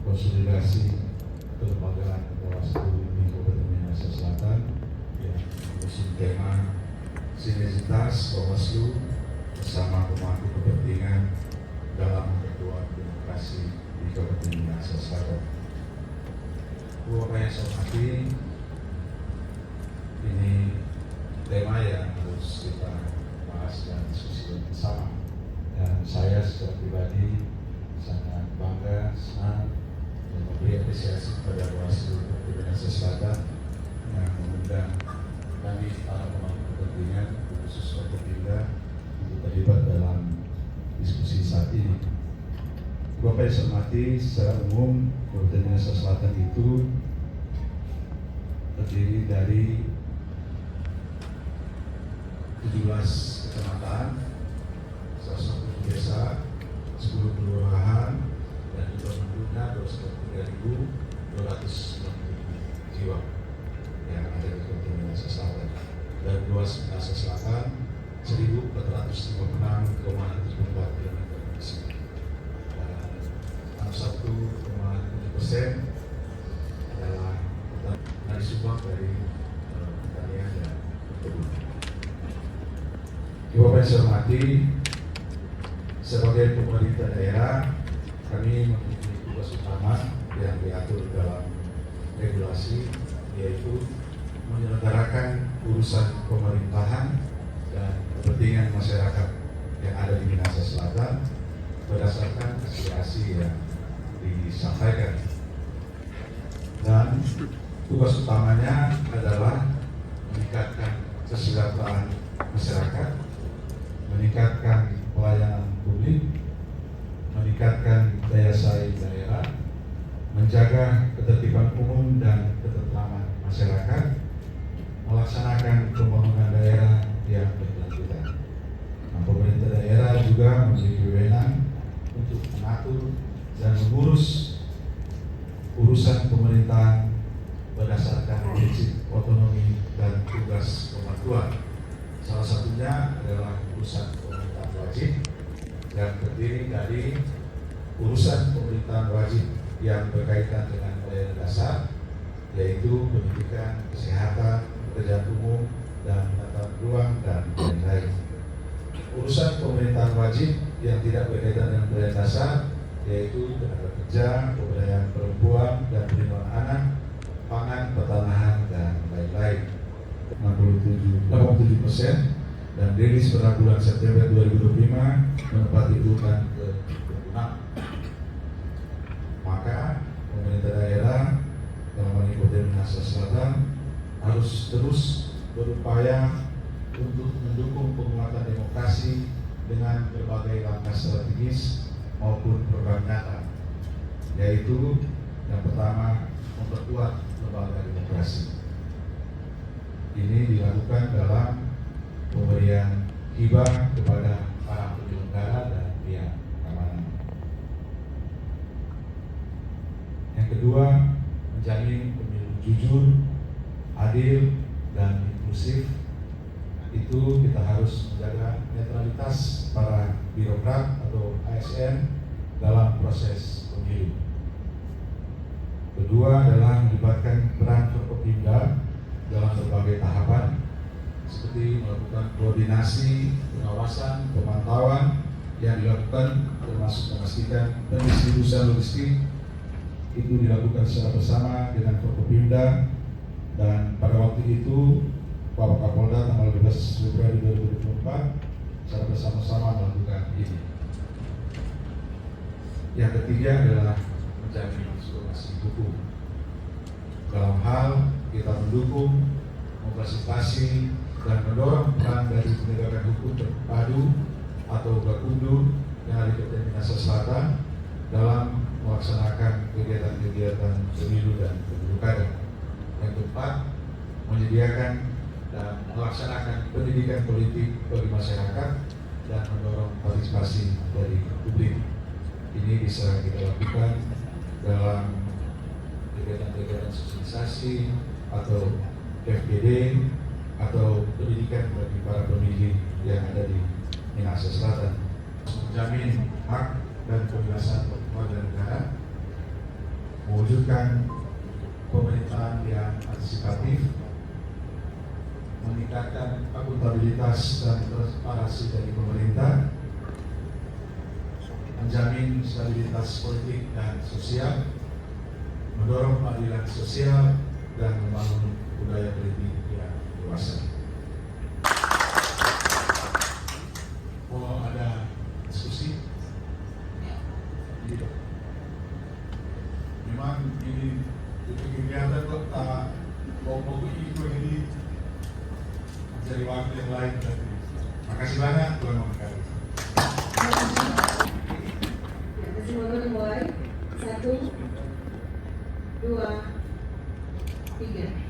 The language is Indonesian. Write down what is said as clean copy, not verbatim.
konsolidasi kelembagaan Bawaslu di Kabupaten Minahasa Selatan yang mengusung tema sinergitas Bawaslu bersama pemangku kepentingan dalam memperkuat demokrasi di Kabupaten Minahasa Selatan. Bapak yang saya hormati, ini tema yang harus kita bahas dan diskusi bersama. Dan saya secara pribadi sangat bangga, senang, dan memberi apresiasi kepada Bawaslu Kabupaten Minahasa Selatan yang mengundang kami para pemangku kepentingan khusus Forkopimda untuk terlibat dalam diskusi saat ini. Bapak yang saya hormati, secara umum Kabupaten Minahasa Selatan itu terdiri dari 17 kecamatan, 101 desa, 10 kelurahan, dan juga penduduknya 203.290 jiwa yang ada di Kabupaten Minahasa Selatan. Dan luas Minahasa Selatan 1.456,74 km persegi. Dan 61,7% adalah dari sumbang dari pertanian dan perkebunan. Bapak yang saya hormati, sebagai pemerintah daerah, kami memiliki tugas utama yang diatur dalam regulasi, yaitu menyelenggarakan urusan pemerintahan dan kepentingan masyarakat yang ada di Minahasa Selatan berdasarkan aspirasi yang disampaikan. Dan tugas utamanya adalah meningkatkan kesejahteraan masyarakat, meningkatkan pelayanan publik, meningkatkan daya saing daerah, menjaga ketertiban umum dan ketentraman masyarakat, melaksanakan pembangunan daerah yang berkelanjutan. Nah, pemerintah daerah juga memiliki wewenang untuk mengatur dan mengurus urusan pemerintahan berdasarkan prinsip otonomi dan tugas pembantuan. Salah satunya adalah urusan pemerintahan wajib yang terdiri dari urusan pemerintahan wajib yang berkaitan dengan pelayanan dasar, yaitu pendidikan, kesehatan, pekerjaan umum, dan tata ruang, dan lain-lain. Urusan pemerintahan wajib yang tidak berkaitan dengan pelayanan dasar, yaitu tenaga kerja, pemberdayaan perempuan, dan perlindungan anak, pangan, pertanahan, dan lain-lain. 87% dan rilis pada bulan September 2025 menempati urutan ke-26. Maka pemerintah daerah dalam hal ini Kabupaten Minahasa Selatan harus terus berupaya untuk mendukung penguatan demokrasi dengan berbagai langkah strategis maupun program nyata, yaitu yang pertama memperkuat lembaga demokrasi. Ini dilakukan dalam pemberian hibah kepada para penyelenggara dan pihak keamanan. Yang kedua, menjamin pemilu jujur, adil, dan inklusif. Itu kita harus menjaga netralitas para birokrat atau ASN dalam proses pemilu. Kedua adalah melibatkan peran Forkopimda dalam berbagai tahapan, seperti melakukan koordinasi, pengawasan, pemantauan yang dilakukan, termasuk memastikan pendistribusian logistik itu dilakukan secara bersama dengan Forkopimda. Dan pada waktu itu Bapak Kapolda tanggal 12 Februari 2024 secara bersama-sama melakukan ini. Yang ketiga adalah menjamin supremasi hukum. Dalam hal kita mendukung, memfasilitasi, dan mendorong peran dari penegakan hukum terpadu atau Gakumdu yang ada di Kabupaten Minahasa Selatan dalam melaksanakan kegiatan-kegiatan pemilu dan pemilu kada. Yang keempat, menyediakan dan melaksanakan pendidikan politik bagi masyarakat dan mendorong partisipasi dari publik. Ini bisa kita lakukan dalam kegiatan-kegiatan sosialisasi atau FGD atau pendidikan bagi para pemilih yang ada di Minahasa Selatan. Menjamin hak dan kebebasan warga negara, mewujudkan pemerintahan yang partisipatif, meningkatkan akuntabilitas dan transparansi dari pemerintah, menjamin stabilitas politik dan sosial, mendorong keadilan sosial, dan membangun budaya politik yang dewasa. Mau ada diskusi? Iya. Memang ini kegiatan kok tak mau itu ini mencari waktu yang lain. Makasih banyak Tuhan memberkati. Semuanya dimulai. 1, 2, 3.